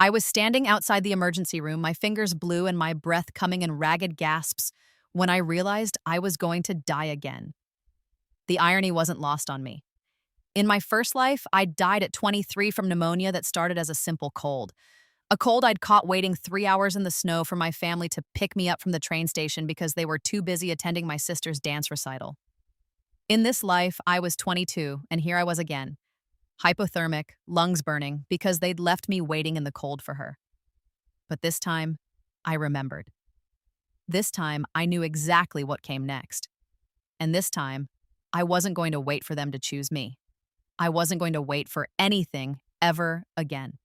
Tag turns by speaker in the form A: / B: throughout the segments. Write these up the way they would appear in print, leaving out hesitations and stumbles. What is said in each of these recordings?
A: I was standing outside the emergency room, my fingers blue and my breath coming in ragged gasps, when I realized I was going to die again. The irony wasn't lost on me. In my first life, I died at 23 from pneumonia that started as a simple cold. A cold I'd caught waiting 3 hours in the snow for my family to pick me up from the train station because they were too busy attending my sister's dance recital. In this life, I was 22, and here I was again. Hypothermic, lungs burning, because they'd left me waiting in the cold for her. But this time, I remembered. This time, I knew exactly what came next. And this time, I wasn't going to wait for them to choose me. I wasn't going to wait for anything ever again.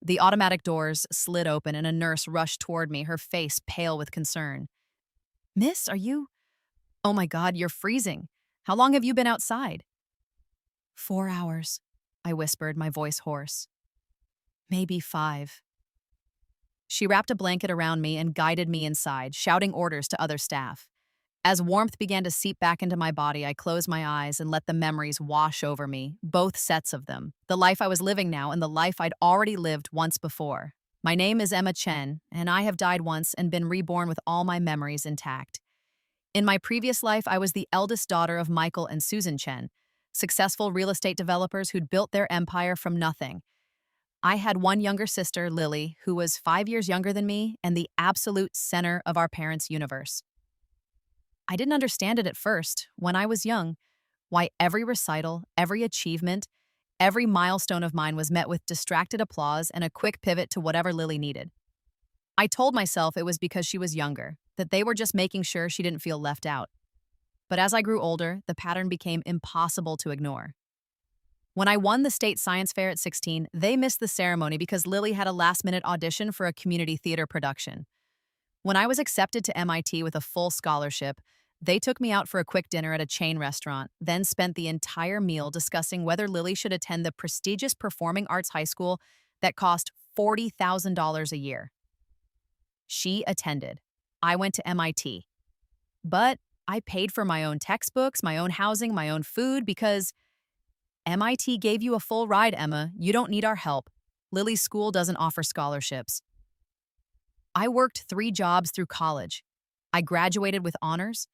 A: The automatic doors slid open and a nurse rushed toward me, her face pale with concern. "Miss, are you? Oh my God, you're freezing. How long have you been outside?" 4 hours, I whispered, my voice hoarse. Maybe 5. She wrapped a blanket around me and guided me inside, shouting orders to other staff. As warmth began to seep back into my body, I closed my eyes and let the memories wash over me, both sets of them, the life I was living now and the life I'd already lived once before. My name is Emma Chen, and I have died once and been reborn with all my memories intact. In my previous life, I was the eldest daughter of Michael and Susan Chen, successful real estate developers who'd built their empire from nothing. I had one younger sister, Lily, who was 5 years younger than me and the absolute center of our parents' universe. I didn't understand it at first, when I was young, why every recital, every achievement, every milestone of mine was met with distracted applause and a quick pivot to whatever Lily needed. I told myself it was because she was younger, that they were just making sure she didn't feel left out. But as I grew older, the pattern became impossible to ignore. When I won the state science fair at 16, they missed the ceremony because Lily had a last-minute audition for a community theater production. When I was accepted to MIT with a full scholarship, they took me out for a quick dinner at a chain restaurant, then spent the entire meal discussing whether Lily should attend the prestigious performing arts high school that cost $40,000 a year. She attended. I went to MIT. But I paid for my own textbooks, my own housing, my own food because MIT gave you a full ride, Emma. You don't need our help. Lily's school doesn't offer scholarships. I worked 3 jobs through college. I graduated with honors.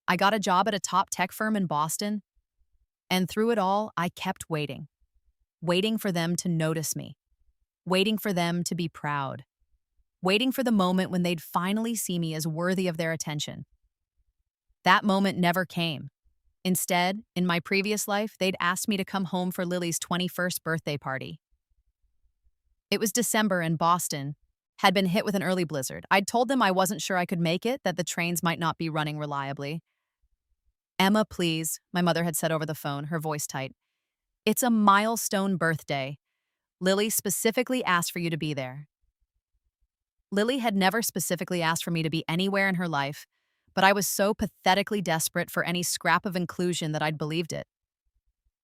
A: I got a job at a top tech firm in Boston. And through it all, I kept waiting. Waiting for them to notice me. Waiting for them to be proud. Waiting for the moment when they'd finally see me as worthy of their attention. That moment never came. Instead, in my previous life, they'd asked me to come home for Lily's 21st birthday party. It was December and Boston had been hit with an early blizzard. I'd told them I wasn't sure I could make it, that the trains might not be running reliably. "Emma, please," my mother had said over the phone, her voice tight. "It's a milestone birthday. Lily specifically asked for you to be there." Lily had never specifically asked for me to be anywhere in her life, but I was so pathetically desperate for any scrap of inclusion that I'd believed it.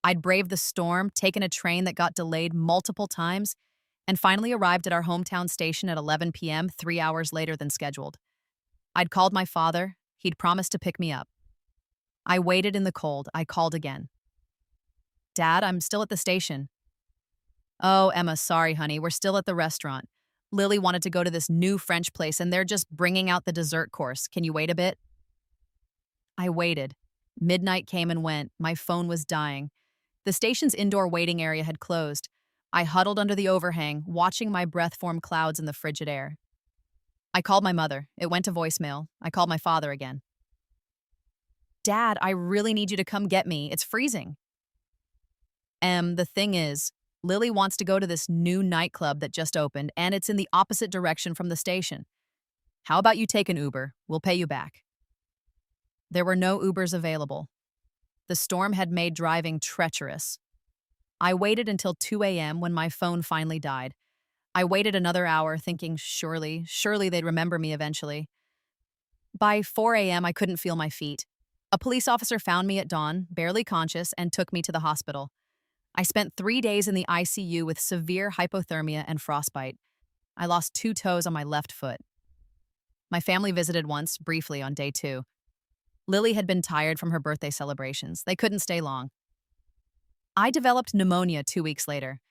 A: I'd braved the storm, taken a train that got delayed multiple times, and finally arrived at our hometown station at 11 p.m., 3 hours later than scheduled. I'd called my father. He'd promised to pick me up. I waited in the cold. I called again. "Dad, I'm still at the station." "Oh, Emma, sorry, honey. We're still at the restaurant. Lily wanted to go to this new French place, and they're just bringing out the dessert course. Can you wait a bit?" I waited. Midnight came and went. My phone was dying. The station's indoor waiting area had closed. I huddled under the overhang, watching my breath form clouds in the frigid air. I called my mother. It went to voicemail. I called my father again. "Dad, I really need you to come get me. It's freezing." The thing is, Lily wants to go to this new nightclub that just opened, and it's in the opposite direction from the station. How about you take an Uber? We'll pay you back." There were no Ubers available. The storm had made driving treacherous. I waited until 2 a.m. when my phone finally died. I waited another hour thinking, surely they'd remember me eventually. By 4 a.m., I couldn't feel my feet. A police officer found me at dawn, barely conscious, and took me to the hospital. I spent 3 days in the ICU with severe hypothermia and frostbite. I lost 2 toes on my left foot. My family visited once, briefly, on day 2. Lily had been tired from her birthday celebrations. They couldn't stay long. I developed pneumonia 2 weeks later.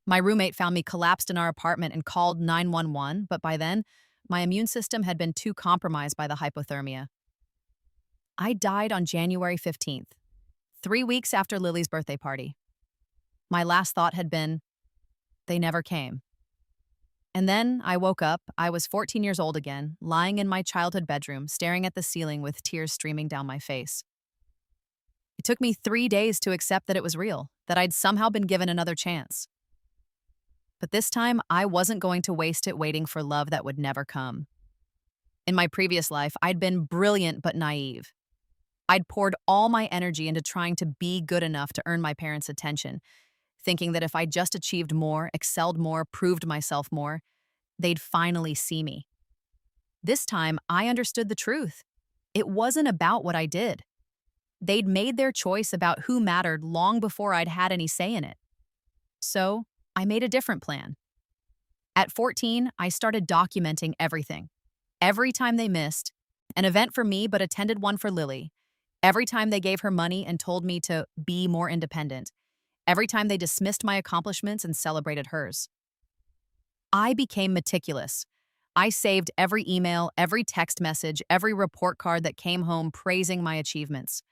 A: My roommate found me collapsed in our apartment and called 911, but by then, my immune system had been too compromised by the hypothermia. I died on January 15th, 3 weeks after Lily's birthday party. My last thought had been, they never came. And then I woke up. I was 14 years old again, lying in my childhood bedroom, staring at the ceiling with tears streaming down my face. It took me 3 days to accept that it was real, that I'd somehow been given another chance. But this time, I wasn't going to waste it waiting for love that would never come. In my previous life, I'd been brilliant but naive. I'd poured all my energy into trying to be good enough to earn my parents' attention, thinking that if I just achieved more, excelled more, proved myself more, they'd finally see me. This time, I understood the truth. It wasn't about what I did. They'd made their choice about who mattered long before I'd had any say in it. So, I made a different plan. At 14, I started documenting everything. Every time they missed, an event for me but attended one for Lily. Every time they gave her money and told me to be more independent. Every time they dismissed my accomplishments and celebrated hers. I became meticulous. I saved every email, every text message, every report card that came home praising my achievements.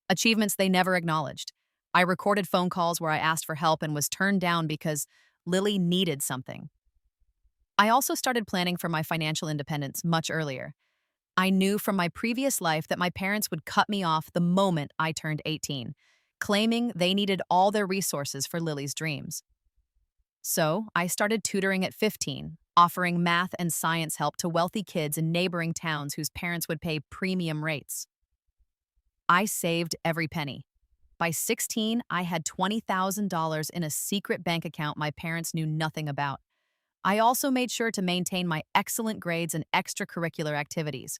A: Achievements they never acknowledged. I recorded phone calls where I asked for help and was turned down because Lily needed something. I also started planning for my financial independence much earlier. I knew from my previous life that my parents would cut me off the moment I turned 18, claiming they needed all their resources for Lily's dreams. So, I started tutoring at 15, offering math and science help to wealthy kids in neighboring towns whose parents would pay premium rates. I saved every penny. By 16, I had $20,000 in a secret bank account my parents knew nothing about. I also made sure to maintain my excellent grades and extracurricular activities.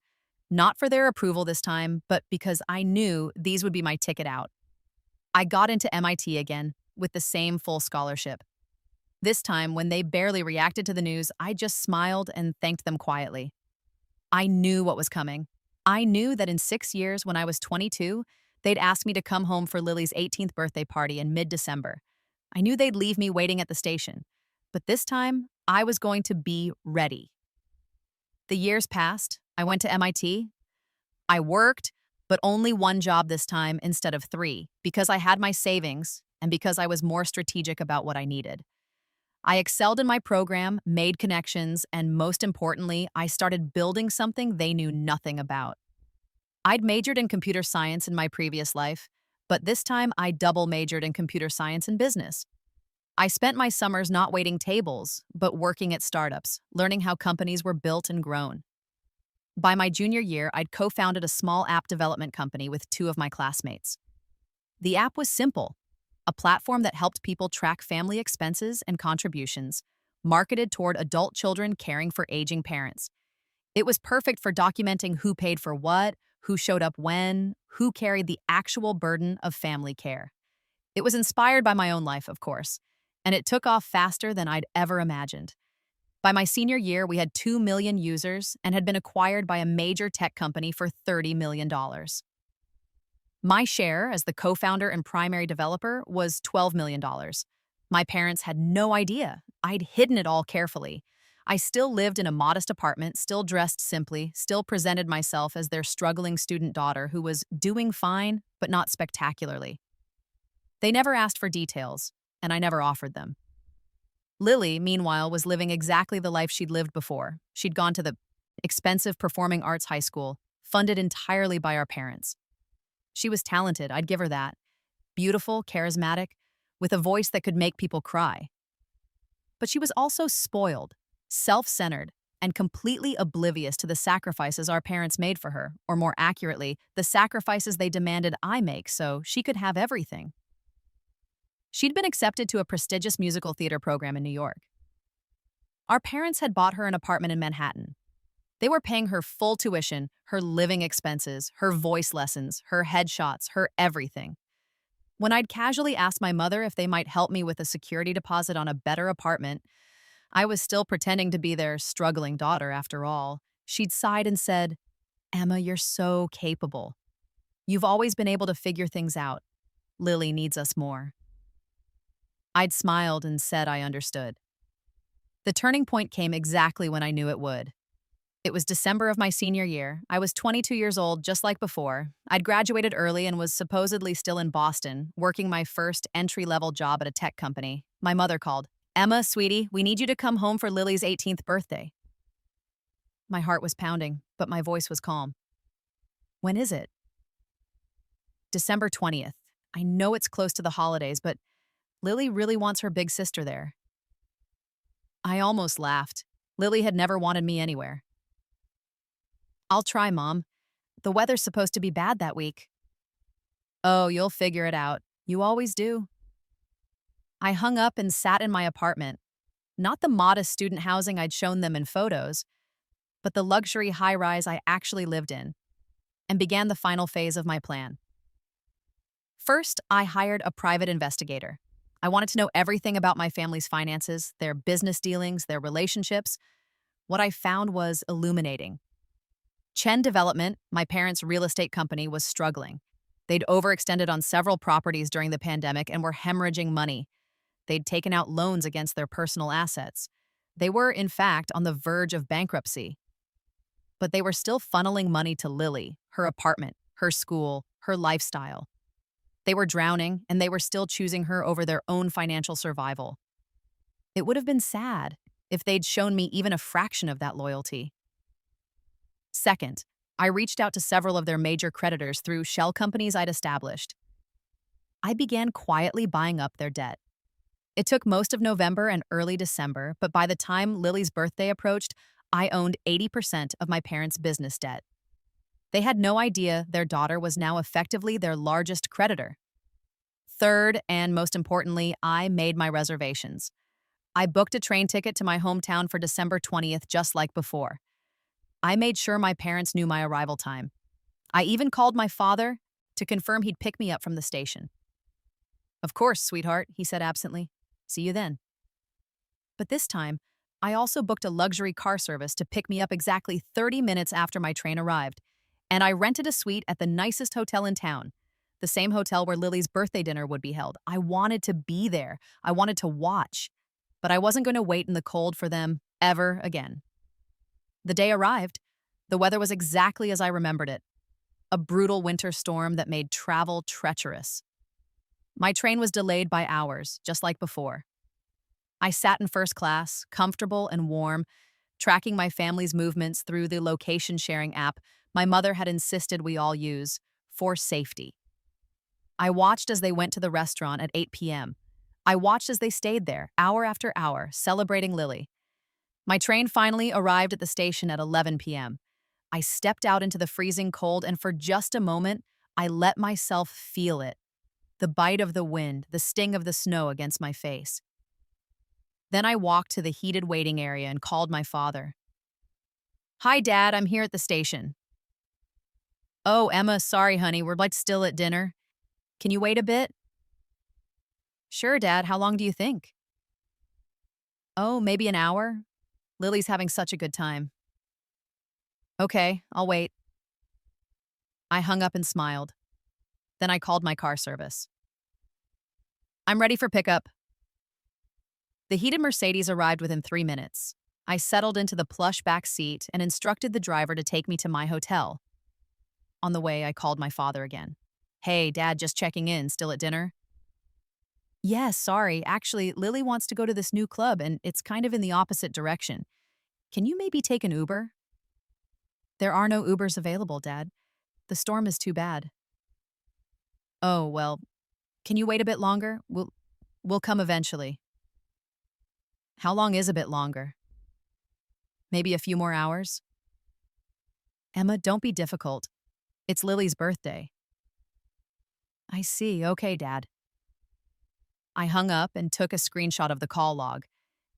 A: Not for their approval this time, but because I knew these would be my ticket out. I got into MIT again, with the same full scholarship. This time, when they barely reacted to the news, I just smiled and thanked them quietly. I knew what was coming. I knew that in 6 years, when I was 22, they'd ask me to come home for Lily's 18th birthday party in mid-December. I knew they'd leave me waiting at the station. But this time, I was going to be ready. The years passed. I went to MIT. I worked, but only one job this time instead of 3, because I had my savings and because I was more strategic about what I needed. I excelled in my program, made connections, and most importantly, I started building something they knew nothing about. I'd majored in computer science in my previous life, but this time I double majored in computer science and business. I spent my summers not waiting tables, but working at startups, learning how companies were built and grown. By my junior year, I'd co-founded a small app development company with 2 of my classmates. The app was simple, a platform that helped people track family expenses and contributions, marketed toward adult children caring for aging parents. It was perfect for documenting who paid for what, who showed up when, who carried the actual burden of family care. It was inspired by my own life, of course, and it took off faster than I'd ever imagined. By my senior year, we had 2 million users and had been acquired by a major tech company for $30 million. My share as the co-founder and primary developer was $12 million. My parents had no idea. I'd hidden it all carefully. I still lived in a modest apartment, still dressed simply, still presented myself as their struggling student daughter who was doing fine, but not spectacularly. They never asked for details, and I never offered them. Lily, meanwhile, was living exactly the life she'd lived before. She'd gone to the expensive performing arts high school, funded entirely by our parents. She was talented, I'd give her that. Beautiful, charismatic, with a voice that could make people cry. But she was also spoiled, self-centered, and completely oblivious to the sacrifices our parents made for her, or more accurately, the sacrifices they demanded I make so she could have everything. She'd been accepted to a prestigious musical theater program in New York. Our parents had bought her an apartment in Manhattan. They were paying her full tuition, her living expenses, her voice lessons, her headshots, her everything. When I'd casually asked my mother if they might help me with a security deposit on a better apartment, I was still pretending to be their struggling daughter after all. She'd sighed and said, "Emma, you're so capable. You've always been able to figure things out. Lily needs us more." I'd smiled and said I understood. The turning point came exactly when I knew it would. It was December of my senior year. I was 22 years old, just like before. I'd graduated early and was supposedly still in Boston, working my first entry-level job at a tech company. My mother called. "Emma, sweetie, we need you to come home for Lily's 18th birthday." My heart was pounding, but my voice was calm. "When is it?" "December 20th. I know it's close to the holidays, but Lily really wants her big sister there." I almost laughed. Lily had never wanted me anywhere. "I'll try, Mom. The weather's supposed to be bad that week." "Oh, you'll figure it out. You always do." I hung up and sat in my apartment. Not the modest student housing I'd shown them in photos, but the luxury high-rise I actually lived in, and began the final phase of my plan. First, I hired a private investigator. I wanted to know everything about my family's finances, their business dealings, their relationships. What I found was illuminating. Chen Development, my parents' real estate company, was struggling. They'd overextended on several properties during the pandemic and were hemorrhaging money. They'd taken out loans against their personal assets. They were, in fact, on the verge of bankruptcy. But they were still funneling money to Lily, her apartment, her school, her lifestyle. They were drowning, and they were still choosing her over their own financial survival. It would have been sad if they'd shown me even a fraction of that loyalty. Second, I reached out to several of their major creditors through shell companies I'd established. I began quietly buying up their debt. It took most of November and early December, but by the time Lily's birthday approached, I owned 80% of my parents' business debt. They had no idea their daughter was now effectively their largest creditor. Third, and most importantly, I made my reservations. I booked a train ticket to my hometown for December 20th, just like before. I made sure my parents knew my arrival time. I even called my father to confirm he'd pick me up from the station. "Of course, sweetheart," he said absently. "See you then." But this time, I also booked a luxury car service to pick me up exactly 30 minutes after my train arrived, and I rented a suite at the nicest hotel in town, the same hotel where Lily's birthday dinner would be held. I wanted to be there. I wanted to watch. But I wasn't going to wait in the cold for them ever again. The day arrived. The weather was exactly as I remembered it. A brutal winter storm that made travel treacherous. My train was delayed by hours, just like before. I sat in first class, comfortable and warm, tracking my family's movements through the location-sharing app my mother had insisted we all use for safety. I watched as they went to the restaurant at 8 p.m. I watched as they stayed there, hour after hour, celebrating Lily. My train finally arrived at the station at 11 p.m. I stepped out into the freezing cold, and for just a moment, I let myself feel it. The bite of the wind, the sting of the snow against my face. Then I walked to the heated waiting area and called my father. "Hi, Dad, I'm here at the station." "Oh, Emma, sorry, honey, we're still at dinner. Can you wait a bit?" "Sure, Dad, how long do you think?" "Oh, maybe an hour. Lily's having such a good time." "Okay, I'll wait." I hung up and smiled. Then I called my car service. "I'm ready for pickup." The heated Mercedes arrived within 3 minutes. I settled into the plush back seat and instructed the driver to take me to my hotel. On the way, I called my father again. "Hey, Dad, just checking in, still at dinner?" "Yes, sorry. Actually, Lily wants to go to this new club, and it's kind of in the opposite direction. Can you maybe take an Uber?" "There are no Ubers available, Dad. The storm is too bad." "Oh, well, can you wait a bit longer? We'll come eventually." "How long is a bit longer?" "Maybe a few more hours?" "Emma, don't be difficult. It's Lily's birthday." "I see. Okay, Dad." I hung up and took a screenshot of the call log.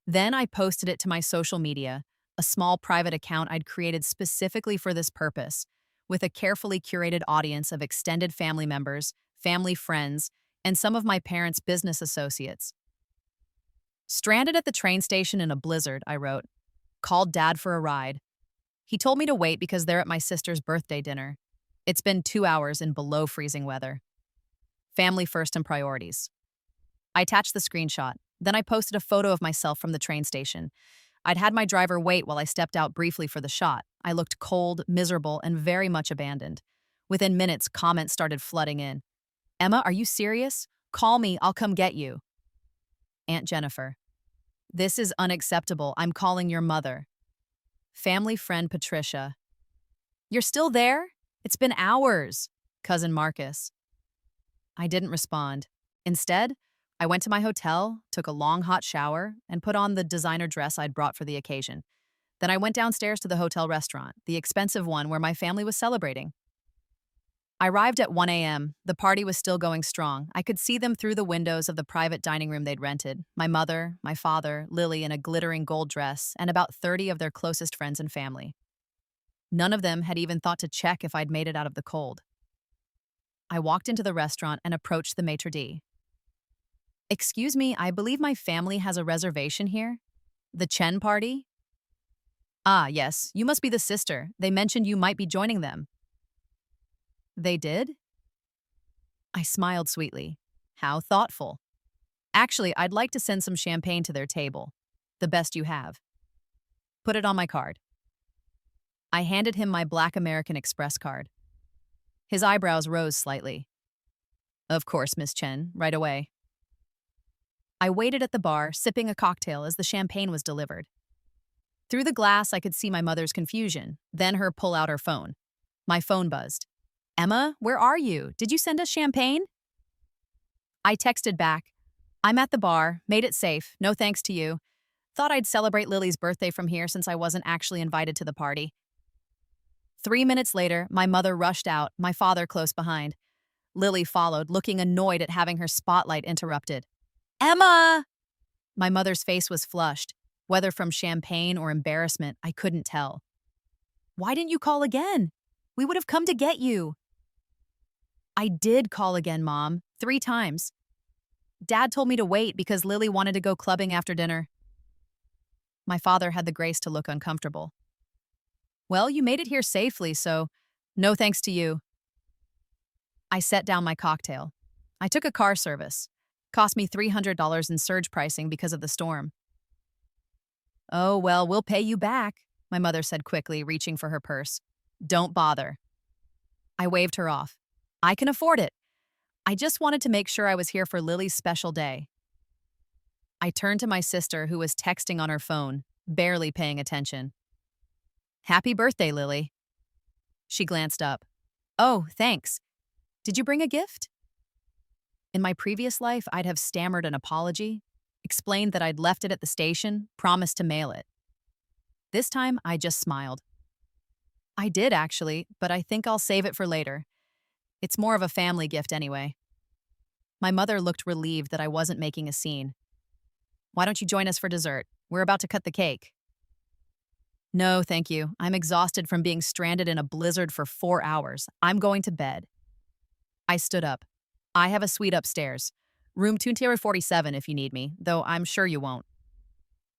A: Then I posted it to my social media, a small private account I'd created specifically for this purpose, with a carefully curated audience of extended family members, family friends, and some of my parents' business associates. "Stranded at the train station in a blizzard," I wrote. "Called Dad for a ride. He told me to wait because they're at my sister's birthday dinner. It's been 2 hours in below freezing weather. Family first and priorities." I attached the screenshot. Then I posted a photo of myself from the train station. I'd had my driver wait while I stepped out briefly for the shot. I looked cold, miserable, and very much abandoned. Within minutes, comments started flooding in. Emma, are you serious? Call me, I'll come get you. Aunt Jennifer. This is unacceptable. I'm calling your mother. Family friend Patricia. You're still there? It's been hours. Cousin Marcus. I didn't respond. Instead, I went to my hotel, took a long hot shower, and put on the designer dress I'd brought for the occasion. Then I went downstairs to the hotel restaurant, the expensive one where my family was celebrating. I arrived at 1 a.m. The party was still going strong. I could see them through the windows of the private dining room they'd rented. My mother, my father, Lily in a glittering gold dress, and about 30 of their closest friends and family. None of them had even thought to check if I'd made it out of the cold. I walked into the restaurant and approached the maitre d'. Excuse me, I believe my family has a reservation here? The Chen party? Ah, yes, you must be the sister. They mentioned you might be joining them. They did? I smiled sweetly. How thoughtful. Actually, I'd like to send some champagne to their table. The best you have. Put it on my card. I handed him my Black American Express card. His eyebrows rose slightly. Of course, Miss Chen, right away. I waited at the bar, sipping a cocktail as the champagne was delivered. Through the glass, I could see my mother's confusion, then her pull out her phone. My phone buzzed. Emma, where are you? Did you send us champagne? I texted back. I'm at the bar, made it safe, no thanks to you. Thought I'd celebrate Lily's birthday from here since I wasn't actually invited to the party. 3 minutes later, my mother rushed out, my father close behind. Lily followed, looking annoyed at having her spotlight interrupted. Emma! My mother's face was flushed. Whether from champagne or embarrassment, I couldn't tell. Why didn't you call again? We would have come to get you. I did call again, Mom, 3 times. Dad told me to wait because Lily wanted to go clubbing after dinner. My father had the grace to look uncomfortable. Well, you made it here safely, so no thanks to you. I set down my cocktail. I took a car service. Cost me $300 in surge pricing because of the storm. Oh, well, we'll pay you back, my mother said quickly, reaching for her purse. Don't bother. I waved her off. I can afford it. I just wanted to make sure I was here for Lily's special day. I turned to my sister, who was texting on her phone, barely paying attention. Happy birthday, Lily. She glanced up. Oh, thanks. Did you bring a gift? In my previous life, I'd have stammered an apology, explained that I'd left it at the station, promised to mail it. This time, I just smiled. I did, actually, but I think I'll save it for later. It's more of a family gift anyway. My mother looked relieved that I wasn't making a scene. Why don't you join us for dessert? We're about to cut the cake. No, thank you. I'm exhausted from being stranded in a blizzard for 4 hours. I'm going to bed. I stood up. I have a suite upstairs. Room 247 if you need me, though I'm sure you won't.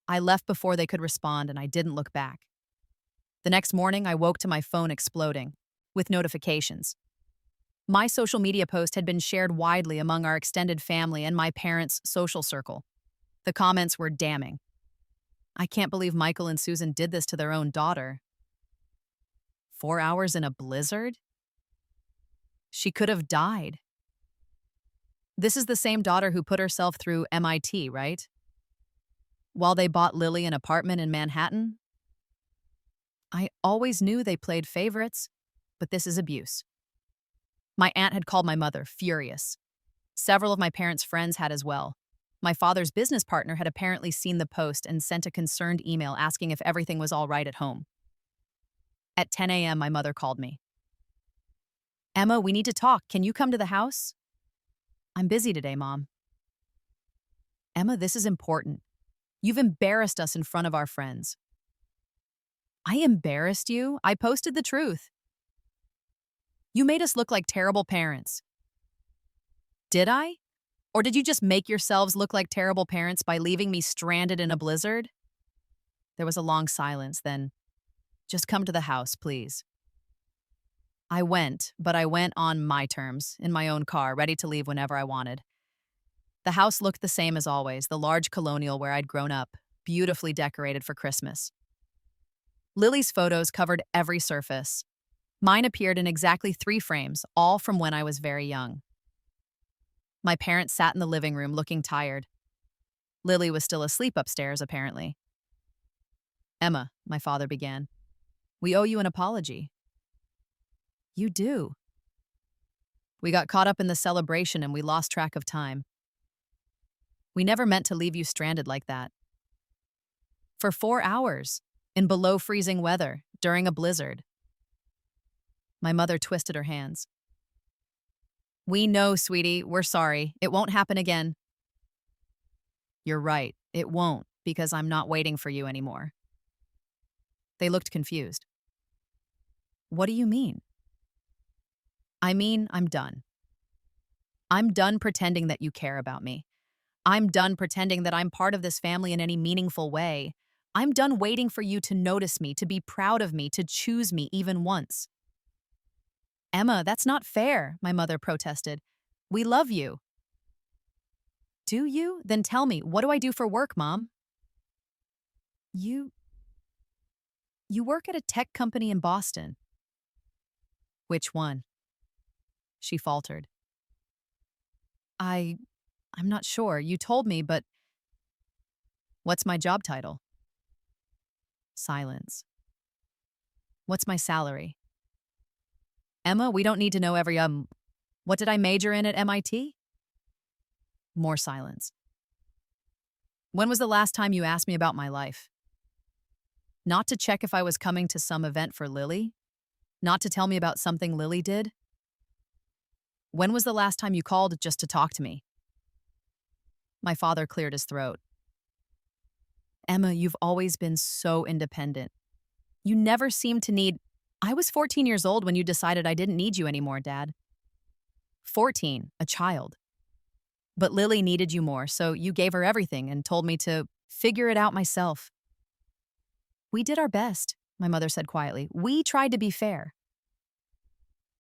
A: I left before they could respond, and I didn't look back. The next morning, I woke to my phone exploding, with notifications. My social media post had been shared widely among our extended family and my parents' social circle. The comments were damning. I can't believe Michael and Susan did this to their own daughter. 4 hours in a blizzard? She could have died. This is the same daughter who put herself through MIT, right? While they bought Lily an apartment in Manhattan? I always knew they played favorites, but this is abuse. My aunt had called my mother, furious. Several of my parents' friends had as well. My father's business partner had apparently seen the post and sent a concerned email asking if everything was all right at home. At 10 a.m., my mother called me. Emma, we need to talk. Can you come to the house? I'm busy today, Mom. Emma, this is important. You've embarrassed us in front of our friends. I embarrassed you? I posted the truth. You made us look like terrible parents. Did I? Or did you just make yourselves look like terrible parents by leaving me stranded in a blizzard? There was a long silence, then, just come to the house, please. I went, but I went on my terms, in my own car, ready to leave whenever I wanted. The house looked the same as always, the large colonial where I'd grown up, beautifully decorated for Christmas. Lily's photos covered every surface. Mine appeared in exactly 3 frames, all from when I was very young. My parents sat in the living room looking tired. Lily was still asleep upstairs, apparently. Emma, my father began, we owe you an apology. You do. We got caught up in the celebration and we lost track of time. We never meant to leave you stranded like that. For 4 hours, in below freezing weather, during a blizzard. My mother twisted her hands. We know, sweetie, we're sorry. It won't happen again. You're right, it won't, because I'm not waiting for you anymore. They looked confused. What do you mean? I mean, I'm done. I'm done pretending that you care about me. I'm done pretending that I'm part of this family in any meaningful way. I'm done waiting for you to notice me, to be proud of me, to choose me even once. Emma, that's not fair, my mother protested. We love you. Do you? Then tell me, what do I do for work, Mom? You work at a tech company in Boston. Which one? She faltered. I'm not sure. You told me, but what's my job title? Silence. What's my salary? Emma, we don't need to know every what did I major in at MIT? More silence. When was the last time you asked me about my life? Not to check if I was coming to some event for Lily? Not to tell me about something Lily did? When was the last time you called just to talk to me? My father cleared his throat. Emma, you've always been so independent. You never seemed to need... I was 14 years old when you decided I didn't need you anymore, Dad. 14, a child. But Lily needed you more, so you gave her everything and told me to figure it out myself. We did our best, my mother said quietly. We tried to be fair.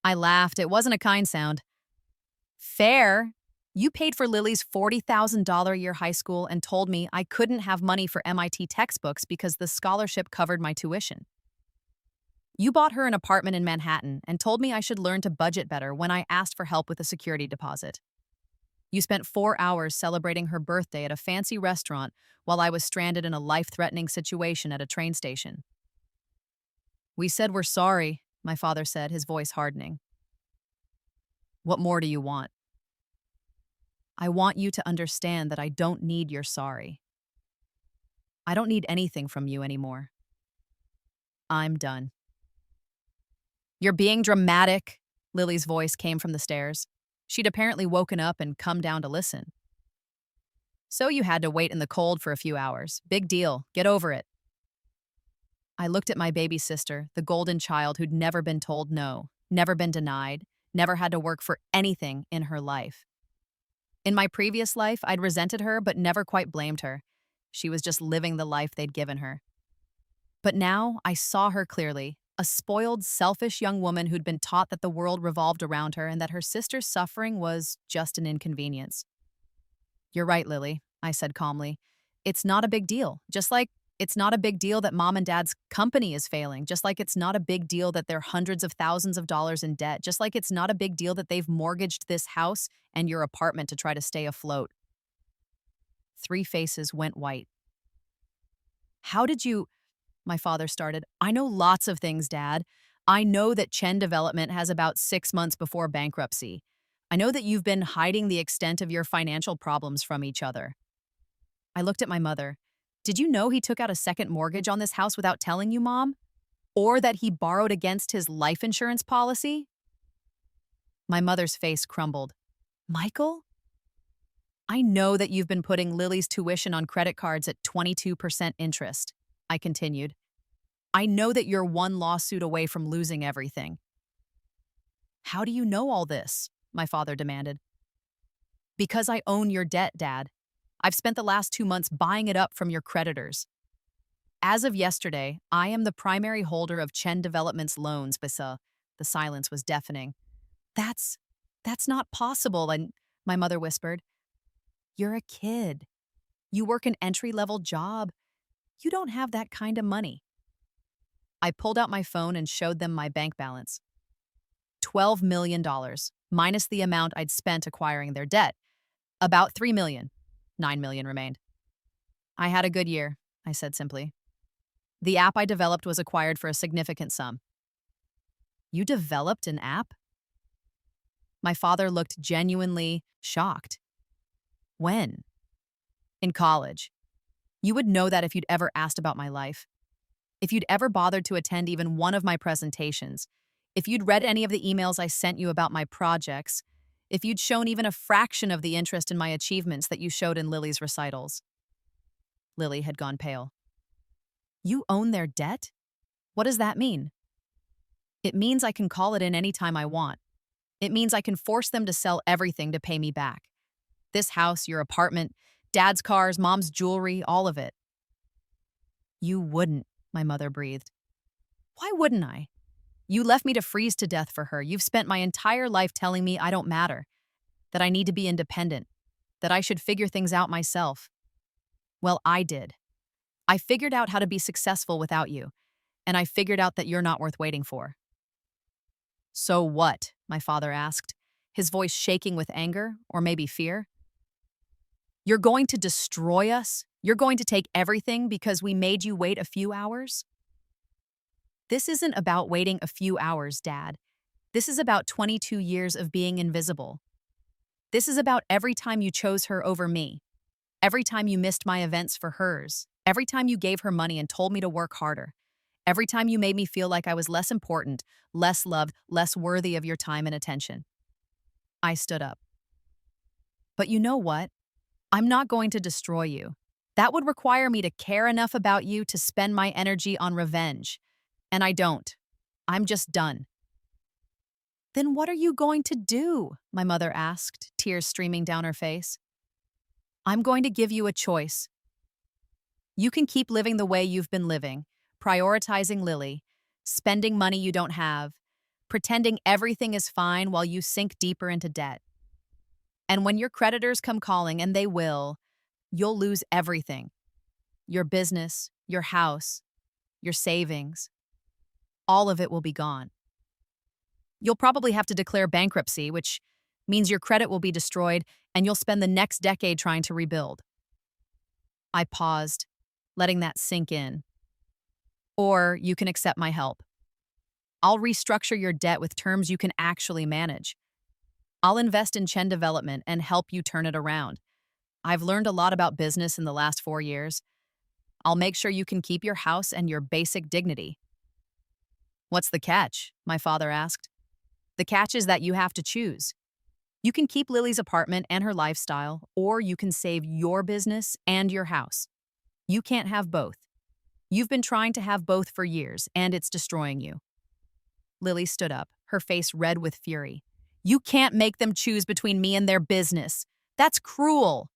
A: I laughed. It wasn't a kind sound. Fair? You paid for Lily's $40,000 a year high school and told me I couldn't have money for MIT textbooks because the scholarship covered my tuition. You bought her an apartment in Manhattan and told me I should learn to budget better when I asked for help with a security deposit. You spent 4 hours celebrating her birthday at a fancy restaurant while I was stranded in a life-threatening situation at a train station. We said we're sorry, my father said, his voice hardening. What more do you want? I want you to understand that I don't need your sorry. I don't need anything from you anymore. I'm done. You're being dramatic, Lily's voice came from the stairs. She'd apparently woken up and come down to listen. So you had to wait in the cold for a few hours. Big deal. Get over it. I looked at my baby sister, the golden child who'd never been told no, never been denied, never had to work for anything in her life. In my previous life, I'd resented her but never quite blamed her. She was just living the life they'd given her. But now I saw her clearly, a spoiled, selfish young woman who'd been taught that the world revolved around her and that her sister's suffering was just an inconvenience. You're right, Lily, I said calmly. It's not a big deal, just like it's not a big deal that Mom and Dad's company is failing, just like it's not a big deal that they're hundreds of thousands of dollars in debt, just like it's not a big deal that they've mortgaged this house and your apartment to try to stay afloat. 3 faces went white. How did you... My father started. I know lots of things, Dad. I know that Chen Development has about 6 months before bankruptcy. I know that you've been hiding the extent of your financial problems from each other. I looked at my mother. Did you know he took out a second mortgage on this house without telling you, Mom? Or that he borrowed against his life insurance policy? My mother's face crumbled. Michael? I know that you've been putting Lily's tuition on credit cards at 22% interest, I continued. I know that you're one lawsuit away from losing everything. How do you know all this? My father demanded. Because I own your debt, Dad. I've spent the last 2 months buying it up from your creditors. As of yesterday, I am the primary holder of Chen Development's loans, Bisa. The silence was deafening. That's not possible, and my mother whispered. You're a kid. You work an entry-level job. You don't have that kind of money. I pulled out my phone and showed them my bank balance. $12 million, minus the amount I'd spent acquiring their debt. About $3 million. $9 million remained. I had a good year, I said simply. The app I developed was acquired for a significant sum. You developed an app? My father looked genuinely shocked. When? In college. You would know that if you'd ever asked about my life. If you'd ever bothered to attend even one of my presentations. If you'd read any of the emails I sent you about my projects. If you'd shown even a fraction of the interest in my achievements that you showed in Lily's recitals. Lily had gone pale. You own their debt? What does that mean? It means I can call it in any time I want. It means I can force them to sell everything to pay me back. This house, your apartment, Dad's cars, Mom's jewelry, all of it. You wouldn't, my mother breathed. Why wouldn't I? You left me to freeze to death for her. You've spent my entire life telling me I don't matter, that I need to be independent, that I should figure things out myself. Well, I did. I figured out how to be successful without you, and I figured out that you're not worth waiting for. So what? My father asked, his voice shaking with anger, or maybe fear. You're going to destroy us? You're going to take everything because we made you wait a few hours? This isn't about waiting a few hours, Dad. This is about 22 years of being invisible. This is about every time you chose her over me, every time you missed my events for hers, every time you gave her money and told me to work harder, every time you made me feel like I was less important, less loved, less worthy of your time and attention. I stood up. But you know what? I'm not going to destroy you. That would require me to care enough about you to spend my energy on revenge. And I don't. I'm just done. Then what are you going to do? My mother asked, tears streaming down her face. I'm going to give you a choice. You can keep living the way you've been living, prioritizing Lily, spending money you don't have, pretending everything is fine while you sink deeper into debt. And when your creditors come calling, and they will, you'll lose everything. Your business, your house, your savings. All of it will be gone. You'll probably have to declare bankruptcy, which means your credit will be destroyed and you'll spend the next decade trying to rebuild. I paused, letting that sink in. Or you can accept my help. I'll restructure your debt with terms you can actually manage. I'll invest in Chen development and help you turn it around. I've learned a lot about business in the last 4 years. I'll make sure you can keep your house and your basic dignity. What's the catch? My father asked. The catch is that you have to choose. You can keep Lily's apartment and her lifestyle, or you can save your business and your house. You can't have both. You've been trying to have both for years, and it's destroying you. Lily stood up, her face red with fury. You can't make them choose between me and their business. That's cruel.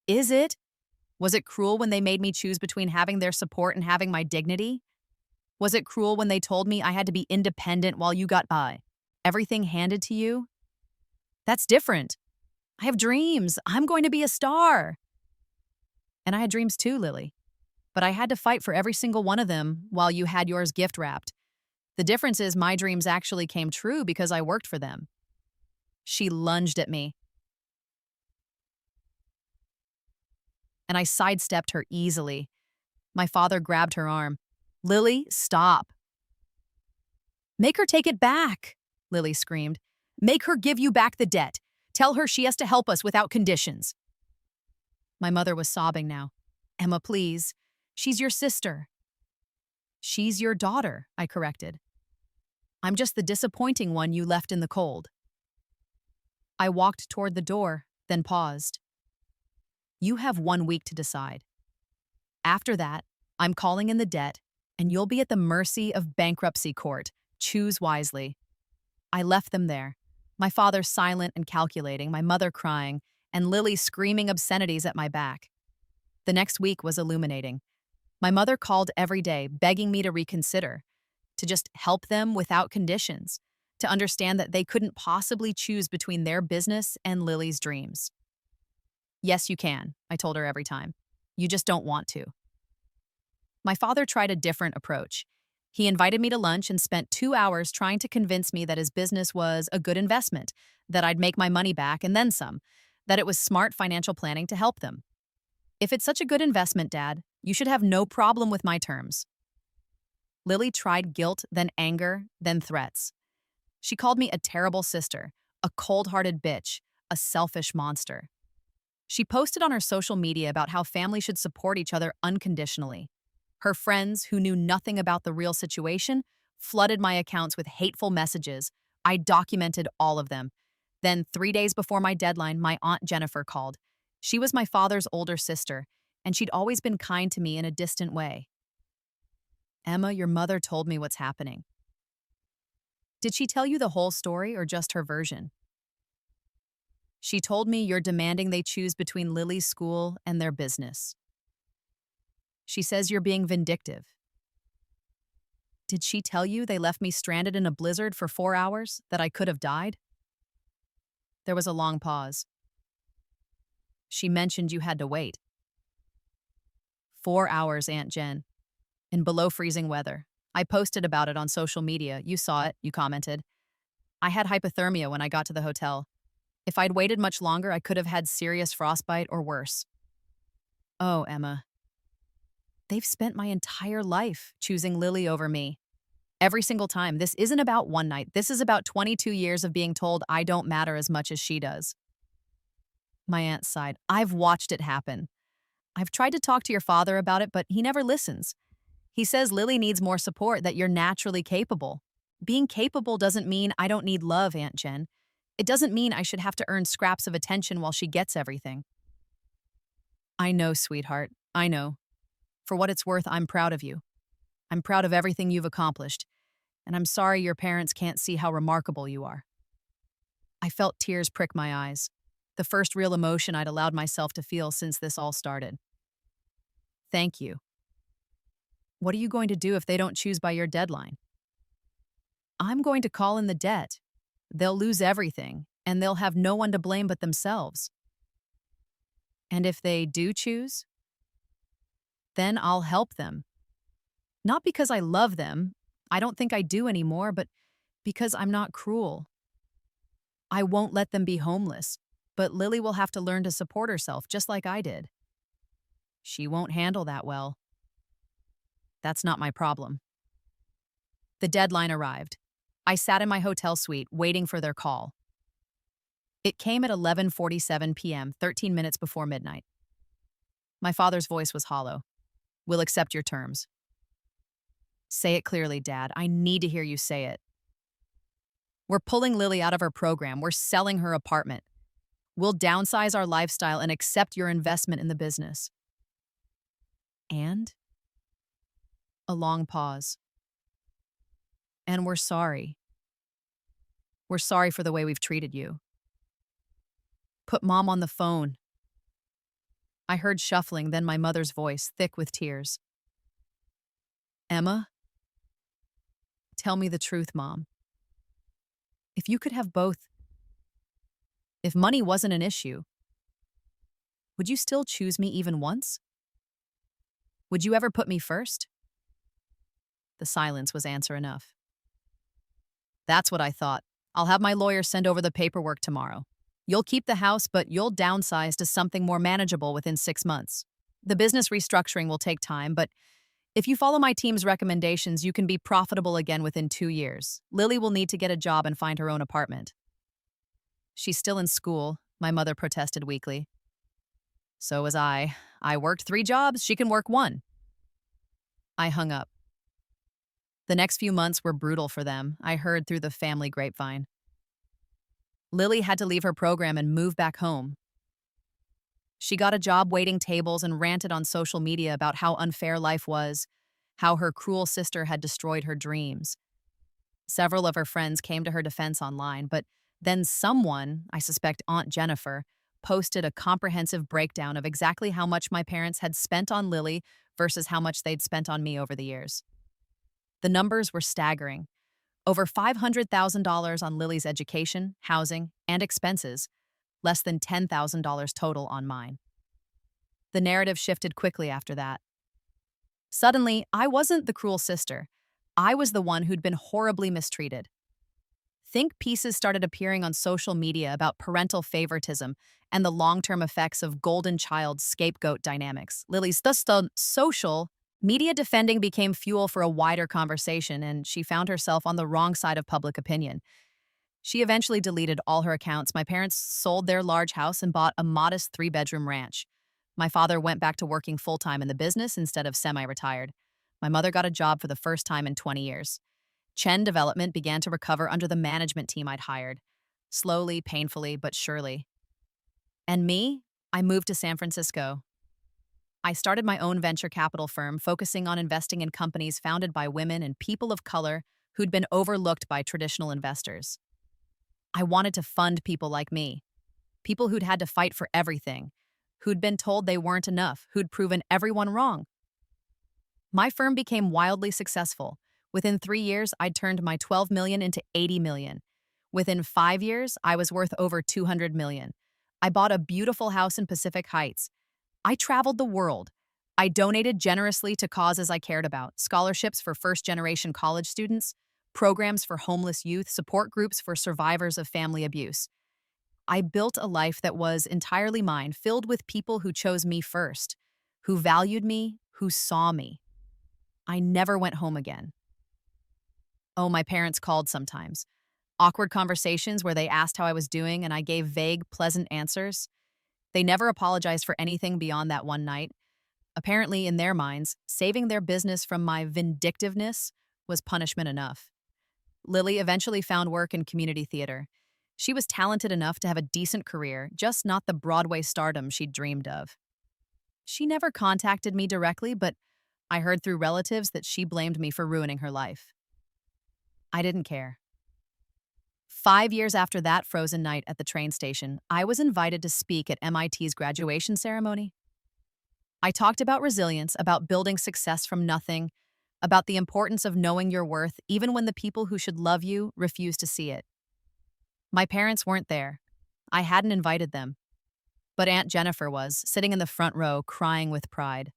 A: Is it? Was it cruel when they made me choose between having their support and having my dignity? Was it cruel when they told me I had to be independent while you got by? Everything handed to you? That's different. I have dreams. I'm going to be a star. And I had dreams too, Lily. But I had to fight for every single one of them while you had yours gift wrapped. The difference is my dreams actually came true because I worked for them. She lunged at me. And I sidestepped her easily. My father grabbed her arm. Lily, stop. Make her take it back, Lily screamed. Make her give you back the debt. Tell her she has to help us without conditions. My mother was sobbing now. Emma, please. She's your sister. She's your daughter, I corrected. I'm just the disappointing one you left in the cold. I walked toward the door, then paused. You have 1 week to decide. After that, I'm calling in the debt, and you'll be at the mercy of bankruptcy court. Choose wisely. I left them there, my father silent and calculating, my mother crying, and Lily screaming obscenities at my back. The next week was illuminating. My mother called every day, begging me to reconsider, to just help them without conditions, to understand that they couldn't possibly choose between their business and Lily's dreams. Yes, you can, I told her every time. You just don't want to. My father tried a different approach. He invited me to lunch and spent 2 hours trying to convince me that his business was a good investment, that I'd make my money back and then some, that it was smart financial planning to help them. If it's such a good investment, Dad, you should have no problem with my terms. Lily tried guilt, then anger, then threats. She called me a terrible sister, a cold-hearted bitch, a selfish monster. She posted on her social media about how families should support each other unconditionally. Her friends, who knew nothing about the real situation, flooded my accounts with hateful messages. I documented all of them. Then, 3 days before my deadline, my Aunt Jennifer called. She was my father's older sister, and she'd always been kind to me in a distant way. Emma, your mother told me what's happening. Did she tell you the whole story or just her version? She told me you're demanding they choose between Lily's school and their business. She says you're being vindictive. Did she tell you they left me stranded in a blizzard for 4 hours, that I could have died? There was a long pause. She mentioned you had to wait. 4 hours, Aunt Jen, in below freezing weather. I posted about it on social media. You saw it, you commented. I had hypothermia when I got to the hotel. If I'd waited much longer, I could have had serious frostbite or worse. Oh, Emma. They've spent my entire life choosing Lily over me. Every single time. This isn't about one night. This is about 22 years of being told I don't matter as much as she does. My aunt sighed. I've watched it happen. I've tried to talk to your father about it, but he never listens. He says Lily needs more support, that you're naturally capable. Being capable doesn't mean I don't need love, Aunt Jen. It doesn't mean I should have to earn scraps of attention while she gets everything. I know, sweetheart. I know. For what it's worth, I'm proud of you. I'm proud of everything you've accomplished, and I'm sorry your parents can't see how remarkable you are. I felt tears prick my eyes, the first real emotion I'd allowed myself to feel since this all started. Thank you. What are you going to do if they don't choose by your deadline? I'm going to call in the debt. They'll lose everything, and they'll have no one to blame but themselves. And if they do choose, then I'll help them. Not because I love them, I don't think I do anymore, but because I'm not cruel. I won't let them be homeless, but Lily will have to learn to support herself just like I did. She won't handle that well. That's not my problem. The deadline arrived. I sat in my hotel suite, waiting for their call. It came at 11:47 p.m., 13 minutes before midnight. My father's voice was hollow. We'll accept your terms. Say it clearly, Dad. I need to hear you say it. We're pulling Lily out of her program. We're selling her apartment. We'll downsize our lifestyle and accept your investment in the business. And? A long pause. And we're sorry. We're sorry for the way we've treated you. Put Mom on the phone. I heard shuffling, then my mother's voice, thick with tears. Emma? Tell me the truth, Mom. If you could have both, if money wasn't an issue, would you still choose me even once? Would you ever put me first? The silence was answer enough. That's what I thought. I'll have my lawyer send over the paperwork tomorrow. You'll keep the house, but you'll downsize to something more manageable within 6 months. The business restructuring will take time, but if you follow my team's recommendations, you can be profitable again within 2 years. Lily will need to get a job and find her own apartment. She's still in school, my mother protested weakly. So was I. I worked 3 jobs, she can work 1. I hung up. The next few months were brutal for them, I heard through the family grapevine. Lily had to leave her program and move back home. She got a job waiting tables and ranted on social media about how unfair life was, how her cruel sister had destroyed her dreams. Several of her friends came to her defense online, but then someone, I suspect Aunt Jennifer, posted a comprehensive breakdown of exactly how much my parents had spent on Lily versus how much they'd spent on me over the years. The numbers were staggering. Over $500,000 on Lily's education, housing, and expenses, less than $10,000 total on mine. The narrative shifted quickly after that. Suddenly, I wasn't the cruel sister. I was the one who'd been horribly mistreated. Think pieces started appearing on social media about parental favoritism and the long-term effects of golden child scapegoat dynamics. Lily's thus the social media defending became fuel for a wider conversation, and she found herself on the wrong side of public opinion. She eventually deleted all her accounts. My parents sold their large house and bought a modest three-bedroom ranch. My father went back to working full-time in the business instead of semi-retired. My mother got a job for the first time in 20 years. Chen Development began to recover under the management team I'd hired. Slowly, painfully, but surely. And me? I moved to San Francisco. I started my own venture capital firm focusing on investing in companies founded by women and people of color who'd been overlooked by traditional investors. I wanted to fund people like me, people who'd had to fight for everything, who'd been told they weren't enough, who'd proven everyone wrong. My firm became wildly successful. Within 3 years, I'd turned my 12 million into 80 million. Within 5 years, I was worth over 200 million. I bought a beautiful house in Pacific Heights. I traveled the world. I donated generously to causes I cared about: scholarships for first-generation college students, programs for homeless youth, support groups for survivors of family abuse. I built a life that was entirely mine, filled with people who chose me first, who valued me, who saw me. I never went home again. Oh, my parents called sometimes. Awkward conversations where they asked how I was doing and I gave vague, pleasant answers. They never apologized for anything beyond that one night. Apparently, in their minds, saving their business from my vindictiveness was punishment enough. Lily eventually found work in community theater. She was talented enough to have a decent career, just not the Broadway stardom she'd dreamed of. She never contacted me directly, but I heard through relatives that she blamed me for ruining her life. I didn't care. 5 years after that frozen night at the train station, I was invited to speak at MIT's graduation ceremony. I talked about resilience, about building success from nothing, about the importance of knowing your worth even when the people who should love you refuse to see it. My parents weren't there. I hadn't invited them. But Aunt Jennifer was, sitting in the front row, crying with pride.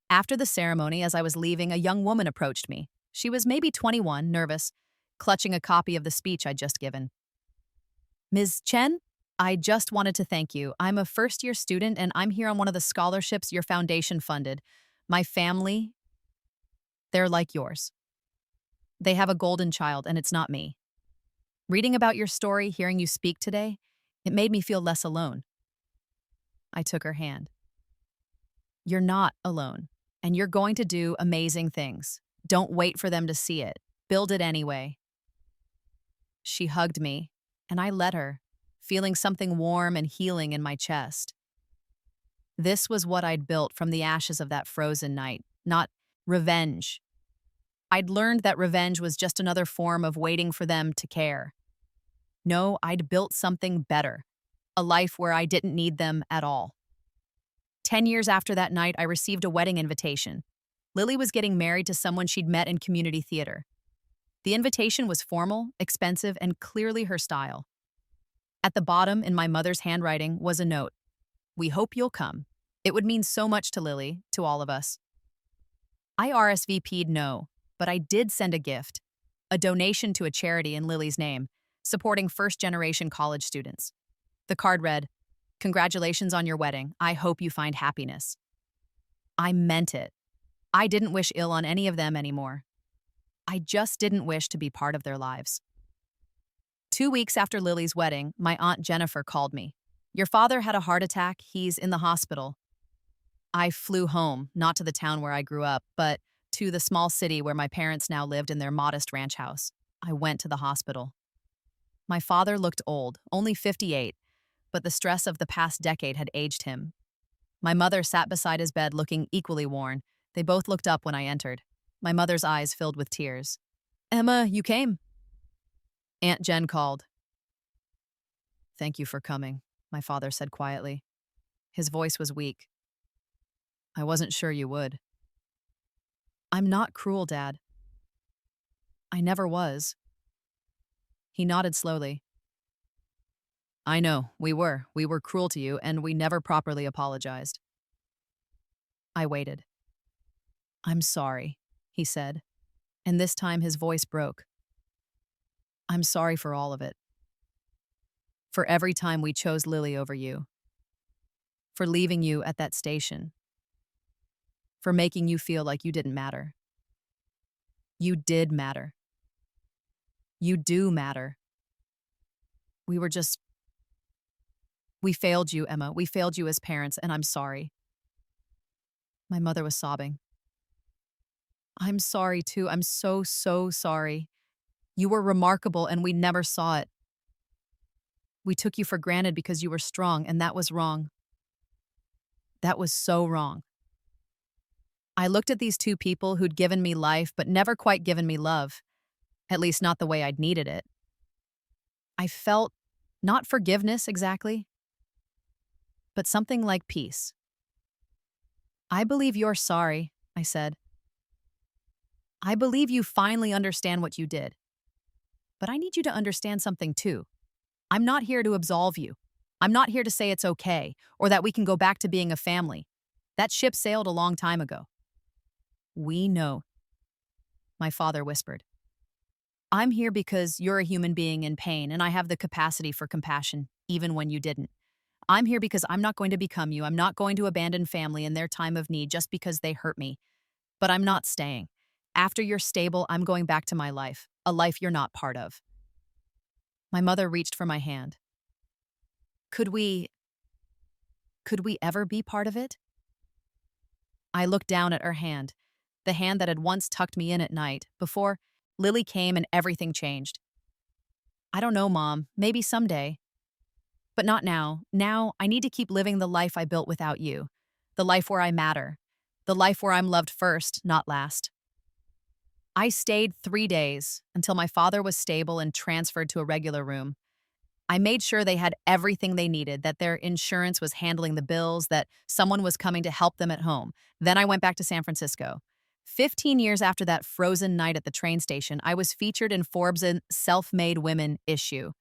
A: After the ceremony, as I was leaving, a young woman approached me. She was maybe 21, nervous, clutching a copy of the speech I'd just given. "Ms. Chen, I just wanted to thank you. I'm a first-year student, and I'm here on one of the scholarships your foundation funded. My family, they're like yours. They have a golden child, and it's not me. Reading about your story, hearing you speak today, it made me feel less alone." I took her hand. "You're not alone, and you're going to do amazing things. Don't wait for them to see it. Build it anyway." She hugged me, and I let her, feeling something warm and healing in my chest. This was what I'd built from the ashes of that frozen night, not revenge. I'd learned that revenge was just another form of waiting for them to care. No, I'd built something better, a life where I didn't need them at all. 10 years after that night, I received a wedding invitation. Lily was getting married to someone she'd met in community theater. The invitation was formal, expensive, and clearly her style. At the bottom, in my mother's handwriting, was a note: "We hope you'll come. It would mean so much to Lily, to all of us." I RSVP'd no, but I did send a gift, a donation to a charity in Lily's name, supporting first-generation college students. The card read, "Congratulations on your wedding. I hope you find happiness." I meant it. I didn't wish ill on any of them anymore. I just didn't wish to be part of their lives. 2 weeks after Lily's wedding, my Aunt Jennifer called me. "Your father had a heart attack. He's in the hospital." I flew home, not to the town where I grew up, but to the small city where my parents now lived in their modest ranch house. I went to the hospital. My father looked old, only 58, but the stress of the past decade had aged him. My mother sat beside his bed looking equally worn. They both looked up when I entered. My mother's eyes filled with tears. "Emma, you came." Aunt Jen called. "Thank you for coming," my father said quietly. His voice was weak. "I wasn't sure you would." "I'm not cruel, Dad. I never was." He nodded slowly. I know, we were. We were cruel to you, and we never properly apologized. I waited. I'm sorry, he said, and this time his voice broke. I'm sorry for all of it. For every time we chose Lily over you. For leaving you at that station. For making you feel like you didn't matter. You did matter. You do matter. We were just. We failed you, Emma. We failed you as parents, and I'm sorry. My mother was sobbing. I'm sorry, too. I'm so, so sorry. You were remarkable, and we never saw it. We took you for granted because you were strong, and that was wrong. That was so wrong. I looked at these two people who'd given me life but never quite given me love, at least not the way I'd needed it. I felt not forgiveness exactly, but something like peace. I believe you're sorry, I said. I believe you finally understand what you did. But I need you to understand something too. I'm not here to absolve you. I'm not here to say it's okay or that we can go back to being a family. That ship sailed a long time ago. We know, my father whispered. I'm here because you're a human being in pain and I have the capacity for compassion, even when you didn't. I'm here because I'm not going to become you. I'm not going to abandon family in their time of need just because they hurt me. But I'm not staying. After you're stable, I'm going back to my life, a life you're not part of. My mother reached for my hand. Could we ever be part of it? I looked down at her hand, the hand that had once tucked me in at night, before Lily came and everything changed. I don't know, Mom, maybe someday. But not now. Now, I need to keep living the life I built without you. The life where I matter. The life where I'm loved first, not last. I stayed 3 days until my father was stable and transferred to a regular room. I made sure they had everything they needed, that their insurance was handling the bills, that someone was coming to help them at home. Then I went back to San Francisco. 15 years after that frozen night at the train station, I was featured in Forbes' Self-Made Women issue.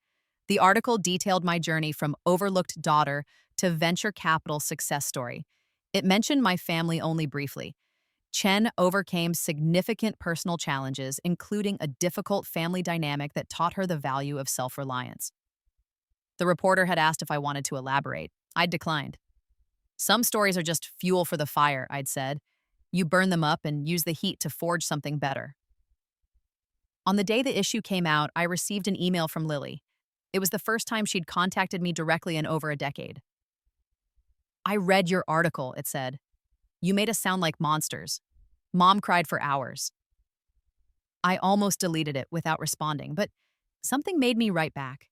A: The article detailed my journey from overlooked daughter to venture capital success story. It mentioned my family only briefly. Chen overcame significant personal challenges, including a difficult family dynamic that taught her the value of self-reliance. The reporter had asked if I wanted to elaborate. I'd declined. Some stories are just fuel for the fire, I'd said. You burn them up and use the heat to forge something better. On the day the issue came out, I received an email from Lily. It was the first time she'd contacted me directly in over a decade. I read your article, it said. You made us sound like monsters. Mom cried for hours. I almost deleted it without responding, but something made me write back.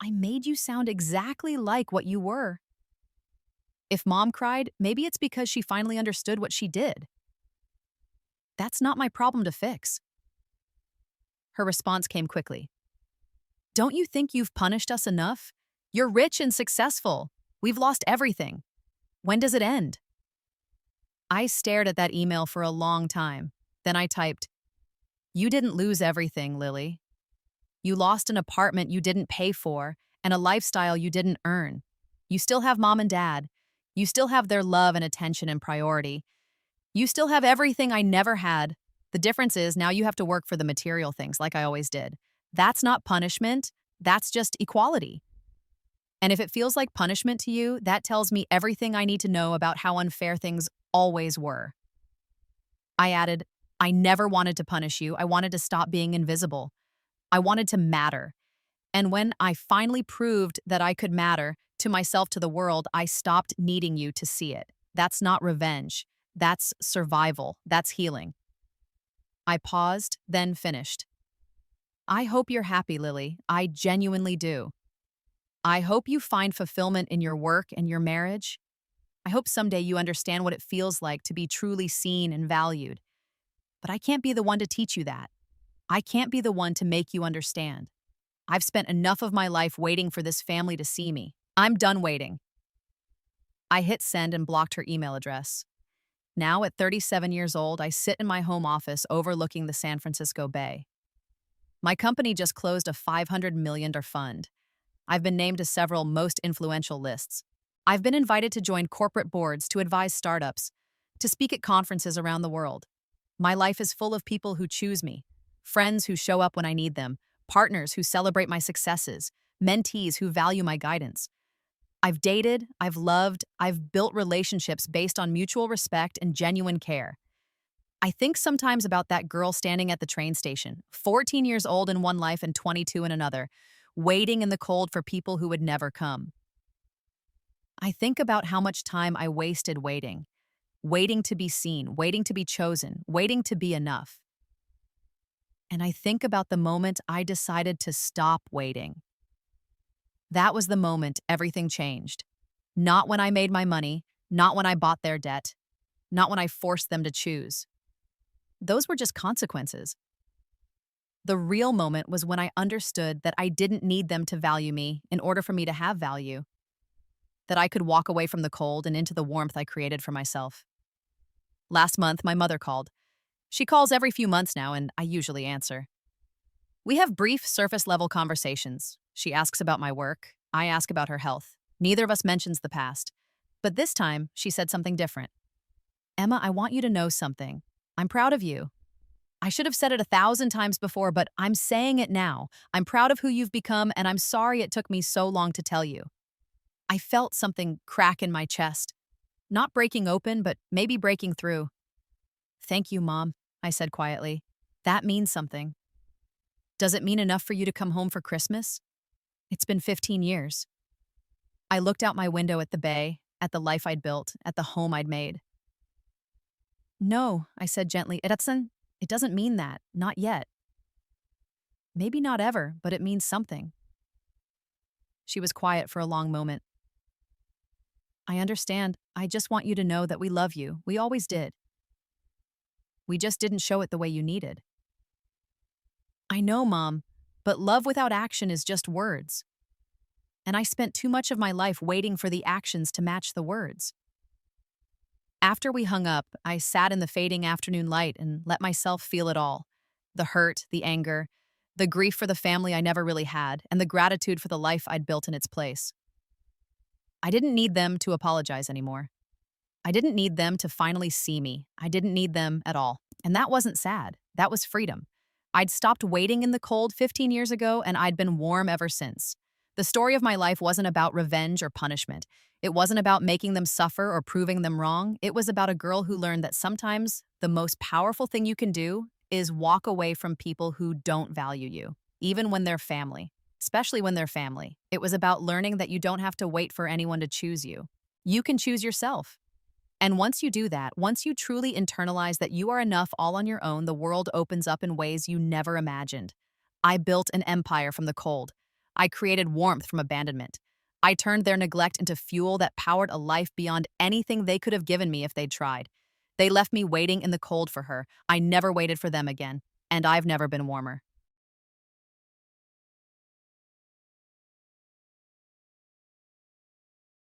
A: I made you sound exactly like what you were. If Mom cried, maybe it's because she finally understood what she did. That's not my problem to fix. Her response came quickly. Don't you think you've punished us enough? You're rich and successful. We've lost everything. When does it end? I stared at that email for a long time. Then I typed, You didn't lose everything, Lily. You lost an apartment you didn't pay for and a lifestyle you didn't earn. You still have Mom and Dad. You still have their love and attention and priority. You still have everything I never had. The difference is now you have to work for the material things like I always did. That's not punishment. That's just equality. And if it feels like punishment to you, that tells me everything I need to know about how unfair things always were. I added, I never wanted to punish you. I wanted to stop being invisible. I wanted to matter. And when I finally proved that I could matter to myself, to the world, I stopped needing you to see it. That's not revenge. That's survival. That's healing. I paused, then finished. I hope you're happy, Lily. I genuinely do. I hope you find fulfillment in your work and your marriage. I hope someday you understand what it feels like to be truly seen and valued. But I can't be the one to teach you that. I can't be the one to make you understand. I've spent enough of my life waiting for this family to see me. I'm done waiting. I hit send and blocked her email address. Now, at 37 years old, I sit in my home office overlooking the San Francisco Bay. My company just closed a $500 million fund. I've been named to several most influential lists. I've been invited to join corporate boards to advise startups, to speak at conferences around the world. My life is full of people who choose me, friends who show up when I need them, partners who celebrate my successes, mentees who value my guidance. I've dated, I've loved, I've built relationships based on mutual respect and genuine care. I think sometimes about that girl standing at the train station, 14 years old in one life and 22 in another, waiting in the cold for people who would never come. I think about how much time I wasted waiting, waiting to be seen, waiting to be chosen, waiting to be enough. And I think about the moment I decided to stop waiting. That was the moment everything changed. Not when I made my money, not when I bought their debt, not when I forced them to choose. Those were just consequences. The real moment was when I understood that I didn't need them to value me in order for me to have value, that I could walk away from the cold and into the warmth I created for myself. Last month, my mother called. She calls every few months now, and I usually answer. We have brief, surface-level conversations. She asks about my work. I ask about her health. Neither of us mentions the past. But this time, she said something different. Emma, I want you to know something. I'm proud of you. I should have said it 1,000 times before, but I'm saying it now. I'm proud of who you've become, and I'm sorry it took me so long to tell you. I felt something crack in my chest. Not breaking open, but maybe breaking through. Thank you, Mom, I said quietly. That means something. Does it mean enough for you to come home for Christmas? It's been 15 years. I looked out my window at the bay, at the life I'd built, at the home I'd made. No, I said gently, it doesn't mean that, not yet. Maybe not ever, but it means something. She was quiet for a long moment. I understand. I just want you to know that we love you. We always did. We just didn't show it the way you needed. I know, Mom, but love without action is just words. And I spent too much of my life waiting for the actions to match the words. After we hung up, I sat in the fading afternoon light and let myself feel it all. The hurt, the anger, the grief for the family I never really had, and the gratitude for the life I'd built in its place. I didn't need them to apologize anymore. I didn't need them to finally see me. I didn't need them at all. And that wasn't sad. That was freedom. I'd stopped waiting in the cold 15 years ago, and I'd been warm ever since. The story of my life wasn't about revenge or punishment. It wasn't about making them suffer or proving them wrong. It was about a girl who learned that sometimes the most powerful thing you can do is walk away from people who don't value you, even when they're family, especially when they're family. It was about learning that you don't have to wait for anyone to choose you. You can choose yourself. And once you do that, once you truly internalize that you are enough all on your own, the world opens up in ways you never imagined. I built an empire from the cold. I created warmth from abandonment. I turned their neglect into fuel that powered a life beyond anything they could have given me if they'd tried. They left me waiting in the cold for her. I never waited for them again, and I've never been warmer.